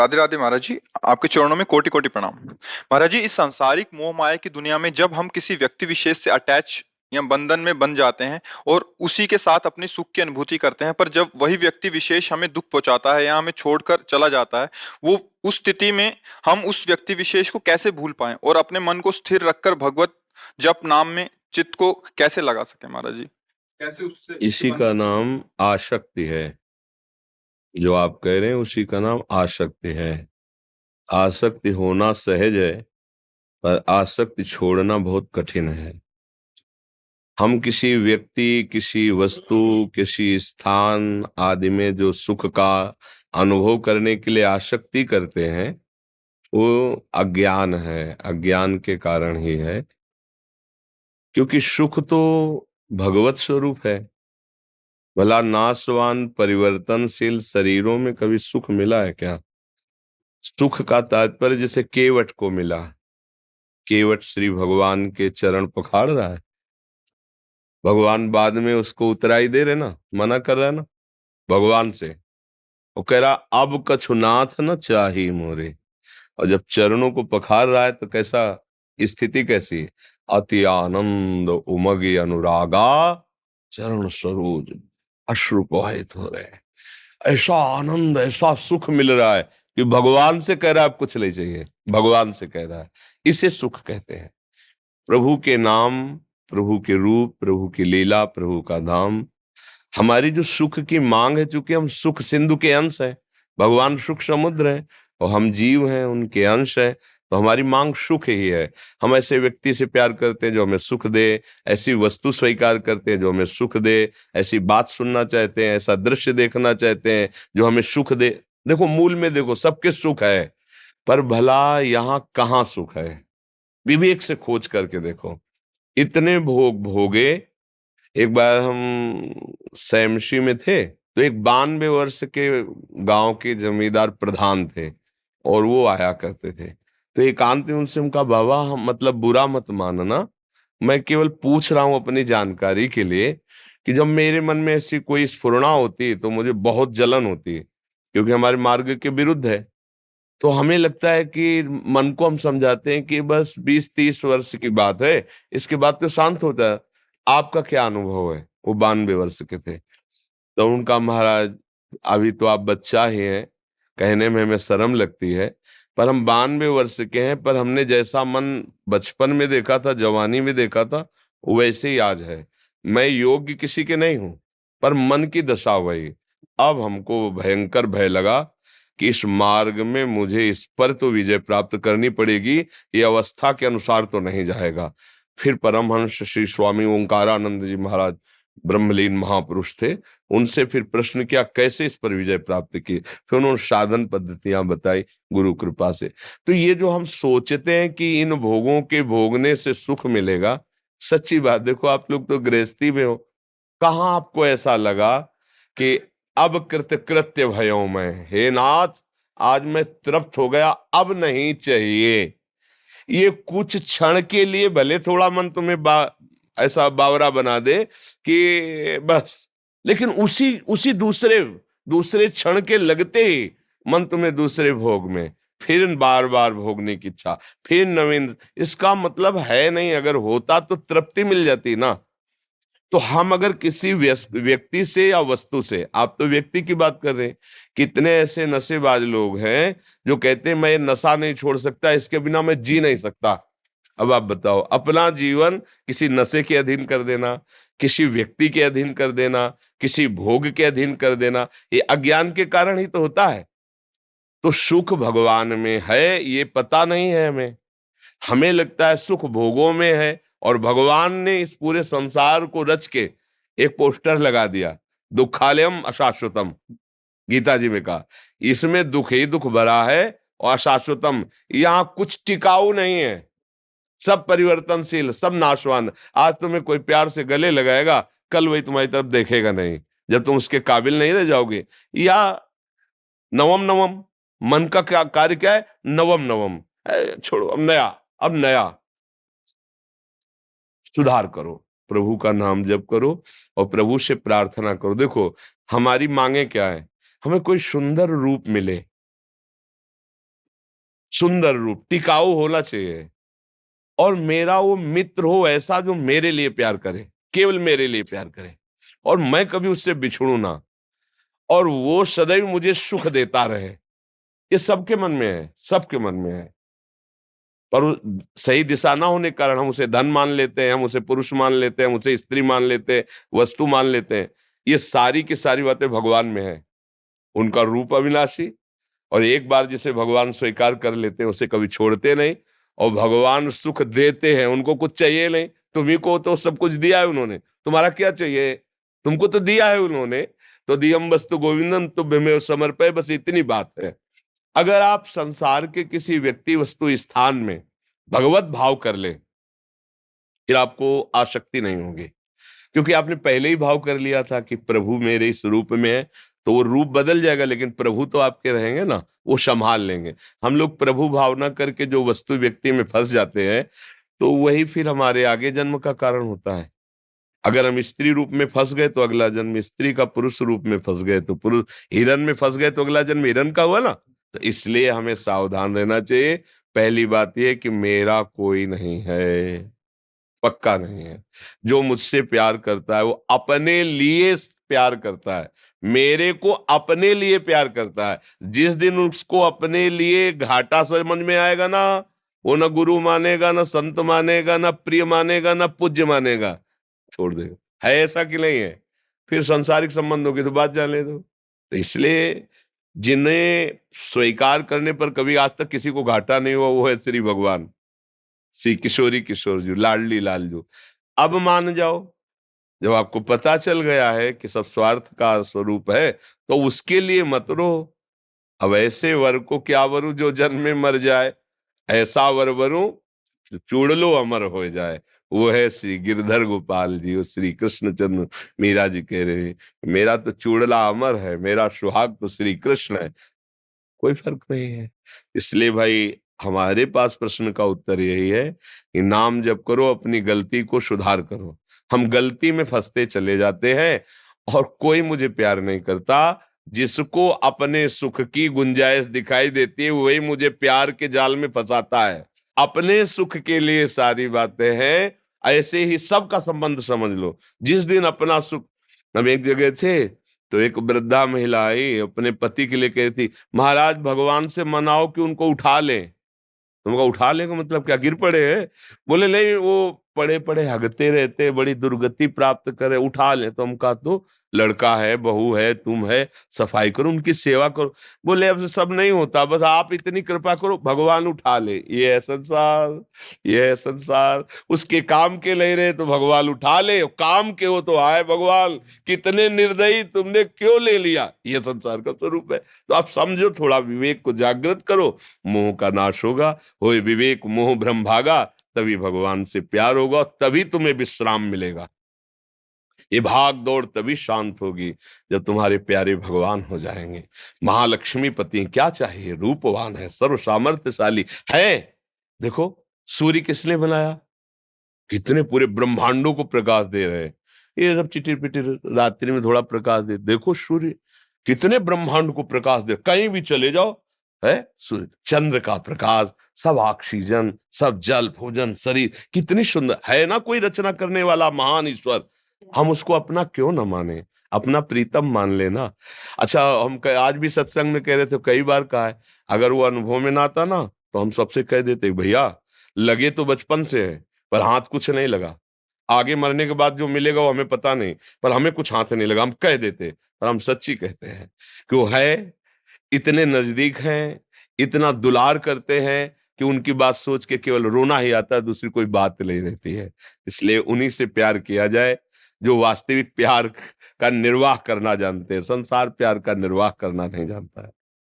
राधे राधे महाराज जी। आपके चरणों में कोटि कोटि प्रणाम। महाराज जी, इस सांसारिक मोह माया की दुनिया में जब हम किसी व्यक्ति विशेष से अटैच या बंधन में बन जाते हैं और उसी के साथ अपनी सुख की अनुभूति करते हैं, पर जब वही व्यक्ति विशेष हमें दुख पहुंचाता है या हमें छोड़कर चला जाता है, वो उस स्थिति में हम उस व्यक्ति विशेष को कैसे भूल पाएं और अपने मन को स्थिर रखकर भगवत जप नाम में चित्त को कैसे लगा सके महाराज जी? कैसे उससे इसी का बंधन से नाम आसक्ति है। जो आप कह रहे हैं उसी का नाम आसक्ति है। आसक्ति होना सहज है, पर आसक्ति छोड़ना बहुत कठिन है। हम किसी व्यक्ति, किसी वस्तु, किसी स्थान आदि में जो सुख का अनुभव करने के लिए आसक्ति करते हैं, वो अज्ञान है। अज्ञान के कारण ही है, क्योंकि सुख तो भगवत स्वरूप है। भला नाशवान परिवर्तनशील शरीरों में कभी सुख मिला है क्या? सुख का तात्पर्य जैसे केवट को मिला। केवट श्री भगवान के चरण पखाड़ रहा है, भगवान बाद में उसको उतराई दे रहे ना, मना कर रहा है ना भगवान से। वो कह रहा अब कछु नाथ न चाही मोरे। और जब चरणों को पखाड़ रहा है तो कैसा स्थिति कैसी? अति आनंद उमगी अनुरागा, चरण सरोज अश्रु प्रवाहित हो रहे हैं। ऐसा आनंद, ऐसा सुख मिल रहा है कि भगवान से कह रहा है अब कुछ नहीं चाहिए, भगवान से कह रहा है। इसे सुख कहते हैं। प्रभु के नाम, प्रभु के रूप, प्रभु की लीला, प्रभु का धाम। हमारी जो सुख की मांग है, चूंकि हम सुख सिंधु के अंश हैं, भगवान सुख समुद्र हैं और हम जीव हैं, उनके अंश हैं, तो हमारी मांग सुख ही है। हम ऐसे व्यक्ति से प्यार करते हैं जो हमें सुख दे, ऐसी वस्तु स्वीकार करते हैं जो हमें सुख दे, ऐसी बात सुनना चाहते हैं, ऐसा दृश्य देखना चाहते हैं जो हमें सुख दे। देखो मूल में देखो, सबके सुख है, पर भला यहाँ कहाँ सुख है? विवेक से खोज करके देखो। इतने भोग भोगे। एक बार हम सैमशी में थे, तो एक 92 वर्ष के गांव के जमींदार प्रधान थे और वो आया करते थे। तो एकांत में उनसे उनका, बाबा हम मतलब बुरा मत मानना, मैं केवल पूछ रहा हूं अपनी जानकारी के लिए कि जब मेरे मन में ऐसी कोई स्फुरणा होती है तो मुझे बहुत जलन होती है, क्योंकि हमारे मार्ग के विरुद्ध है। तो हमें लगता है कि मन को हम समझाते हैं कि बस 20-30 वर्ष की बात है, इसके बाद तो शांत होता है। आपका क्या अनुभव है? वो 92 वर्ष के थे। तो उनका, महाराज अभी तो आप बच्चा ही हैं, कहने में हमें शर्म लगती है, पर हम 92 वर्ष के हैं, पर हमने जैसा मन बचपन में देखा था, जवानी में देखा था, वैसे ही आज है। मैं योग्य किसी के नहीं हूं, पर मन की दशा वही। अब हमको भयंकर भय लगा कि इस मार्ग में मुझे इस पर तो विजय प्राप्त करनी पड़ेगी, ये अवस्था के अनुसार तो नहीं जाएगा। फिर परमहंस श्री स्वामी ओंकारानंद जी महाराज, ब्रह्मलीन महापुरुष थे, उनसे फिर प्रश्न किया कैसे इस पर विजय प्राप्त की। फिर उन्होंने साधन पद्धतियां बताई गुरु कृपा से। तो ये जो हम सोचते हैं कि इन भोगों के भोगने से सुख मिलेगा, सच्ची बात देखो, आप लोग तो गृहस्थी में हो, कहाँ आपको ऐसा लगा कि अब कृत कृत्य भयो मैं, हे नाथ आज मैं तृप्त हो गया, अब नहीं चाहिए। ये कुछ क्षण के लिए भले थोड़ा मन तुम्हें ऐसा बावरा बना दे कि बस, लेकिन उसी उसी दूसरे दूसरे क्षण के लगते ही मन तुम्हें दूसरे भोग में, फिर बार बार भोगने की इच्छा, फिर नवीन। इसका मतलब है नहीं, अगर होता तो तृप्ति मिल जाती ना। तो हम अगर किसी व्यक्ति से या वस्तु से, आप तो व्यक्ति की बात कर रहे हैं, कितने ऐसे नशेबाज लोग हैं जो कहते हैं मैं नशा नहीं छोड़ सकता, इसके बिना मैं जी नहीं सकता। अब आप बताओ, अपना जीवन किसी नशे के अधीन कर देना, किसी व्यक्ति के अधीन कर देना, किसी भोग के अधीन कर देना, ये अज्ञान के कारण ही तो होता है। तो सुख भगवान में है, ये पता नहीं है हमें। हमें लगता है सुख भोगों में है, और भगवान ने इस पूरे संसार को रच के एक पोस्टर लगा दिया, दुखालयम अशाश्वतम। गीता जी में कहा इसमें दुख ही दुख भरा है और अशाश्वतम, यहां कुछ टिकाऊ नहीं है, सब परिवर्तनशील, सब नाशवान। आज तुम्हें कोई प्यार से गले लगाएगा, कल वही तुम्हारी तरफ देखेगा नहीं, जब तुम उसके काबिल नहीं रह जाओगे। या नवम नवम, मन का क्या कार्य क्या है? नवम नवम, छोड़ो, अब नया, अब नया। सुधार करो, प्रभु का नाम जप करो और प्रभु से प्रार्थना करो। देखो हमारी मांगे क्या है? हमें कोई सुंदर रूप मिले, सुंदर रूप, टिकाऊ होना चाहिए, और मेरा वो मित्र हो ऐसा जो मेरे लिए प्यार करे, केवल मेरे लिए प्यार करे, और मैं कभी उससे बिछड़ू ना, और वो सदैव मुझे सुख देता रहे। ये सबके मन में है, सबके मन में है। पर सही दिशा ना होने के कारण हम उसे धन मान लेते हैं, हम उसे पुरुष मान लेते हैं, हम उसे स्त्री मान लेते हैं, वस्तु मान लेते हैं। ये सारी की सारी बातें भगवान में है। उनका रूप अविनाशी, और एक बार जिसे भगवान स्वीकार कर लेते हैं उसे कभी छोड़ते नहीं, और भगवान सुख देते हैं, उनको कुछ चाहिए नहीं। तुम्ही को तो सब कुछ दिया है उन्होंने, तुम्हारा क्या चाहिए? तुमको तो दिया है उन्होंने। तो दियम वस्तु गोविंदम तुभ्यमेव समर्पय, बस इतनी बात है। अगर आप संसार के किसी व्यक्ति वस्तु स्थान में भगवत भाव कर ले, फिर आपको आसक्ति नहीं होगी, क्योंकि आपने पहले ही भाव कर लिया था कि प्रभु मेरे इस रूप में है। तो वो रूप बदल जाएगा, लेकिन प्रभु तो आपके रहेंगे ना, वो संभाल लेंगे। हम लोग प्रभु भावना करके जो वस्तु व्यक्ति में फंस जाते हैं, तो वही फिर हमारे आगे जन्म का कारण होता है। अगर हम स्त्री रूप में फंस गए तो अगला जन्म स्त्री का, पुरुष रूप में फंस गए तो पुरुष, हिरन में फंस गए तो अगला जन्म हिरन का हुआ ना। तो इसलिए हमें सावधान रहना चाहिए। पहली बात यह कि मेरा कोई नहीं है, पक्का नहीं है। जो मुझसे प्यार करता है वो अपने लिए प्यार करता है, मेरे को अपने लिए प्यार करता है। जिस दिन उसको अपने लिए घाटा समझ में आएगा ना, वो ना गुरु मानेगा, ना संत मानेगा, ना प्रिय मानेगा, ना पूज्य मानेगा, छोड़ देगा। है ऐसा कि नहीं है? फिर सांसारिक संबंधों की तो बात जाने दो। तो इसलिए जिन्हें स्वीकार करने पर कभी आज तक किसी को घाटा नहीं हुआ, वो है श्री भगवान, श्री किशोरी किशोर जी, लाडली लालजू। अब मान जाओ, जब आपको पता चल गया है कि सब स्वार्थ का स्वरूप है, तो उसके लिए मत रो। अब ऐसे वर को क्या वरू जो जन्म में मर जाए, ऐसा वर वरू चूड़ लो अमर हो जाए। वो है श्री गिरधर गोपाल जी, वो श्री कृष्णचंद्र। मीरा जी कह रहे हैं, मेरा तो चूड़ला अमर है, मेरा सुहाग तो श्री कृष्ण है। कोई फर्क नहीं है। इसलिए भाई, हमारे पास प्रश्न का उत्तर यही है कि नाम जप करो, अपनी गलती को सुधार करो। हम गलती में फंसते चले जाते हैं, और कोई मुझे प्यार नहीं करता। जिसको अपने सुख की गुंजाइश दिखाई देती है, वही मुझे प्यार के जाल में फंसाता है। अपने सुख के लिए सारी बातें हैं, ऐसे ही सबका संबंध समझ लो। जिस दिन अपना सुख, हम एक जगह थे, तो एक वृद्धा महिला आई, अपने पति के लिए कह रही थी, महाराज भगवान से मनाओ कि उनको उठा लें। तुमको उठा लेगा मतलब क्या, गिर पड़े हैं? बोले नहीं, वो पड़े पड़े हगते रहते, बड़ी दुर्गति प्राप्त करे, उठा ले। तो हम कहा, तो लड़का है, बहू है, तुम है, सफाई करो, उनकी सेवा करो। बोले अब सब नहीं होता, बस आप इतनी कृपा करो, भगवान उठा ले। ये है संसार, ये है संसार। उसके काम के नहीं रहे तो भगवान उठा ले, काम के हो तो आए भगवान, कितने निर्दयी, तुमने क्यों ले लिया। ये संसार का स्वरूप है। तो आप समझो, थोड़ा विवेक को जागृत करो, मोह का नाश होगा। होए विवेक मोह भ्रम भागा, तभी भगवान से प्यार होगा, तभी तुम्हें विश्राम मिलेगा। ये भाग दौड़ तभी शांत होगी जब तुम्हारे प्यारे भगवान हो जाएंगे। महालक्ष्मी पति क्या चाहिए, रूपवान है, सर्व सामर्थ्यशाली है। देखो, सूर्य किसने बनाया? कितने पूरे ब्रह्मांडों को प्रकाश दे रहे हैं। ये सब चिटिर पिटिर रात्रि में थोड़ा प्रकाश दे, देखो सूर्य कितने ब्रह्मांड को प्रकाश दे। कहीं भी चले जाओ, है सूर्य, चंद्र का प्रकाश, सब ऑक्सीजन, सब जल भोजन, शरीर, कितनी सुंदर है ना। कोई रचना करने वाला महान ईश्वर, हम उसको अपना क्यों ना माने, अपना प्रीतम मान लेना। अच्छा, हम आज भी सत्संग में कह रहे थे, कई बार कहा है, अगर वो अनुभव में ना आता ना, तो हम सबसे कह देते, भैया लगे तो बचपन से है, पर हाथ कुछ नहीं लगा। आगे मरने के बाद जो मिलेगा वो हमें पता नहीं, पर हमें कुछ हाथ नहीं लगा। हम कह देते, पर हम सच्ची कहते हैं कि वो है, इतने नजदीक हैं, इतना दुलार करते हैं कि उनकी बात सोच के केवल रोना ही आता है, दूसरी कोई बात नहीं रहती है। इसलिए उन्हीं से प्यार किया जाए जो वास्तविक प्यार का निर्वाह करना जानते हैं। संसार प्यार का निर्वाह करना नहीं जानता है।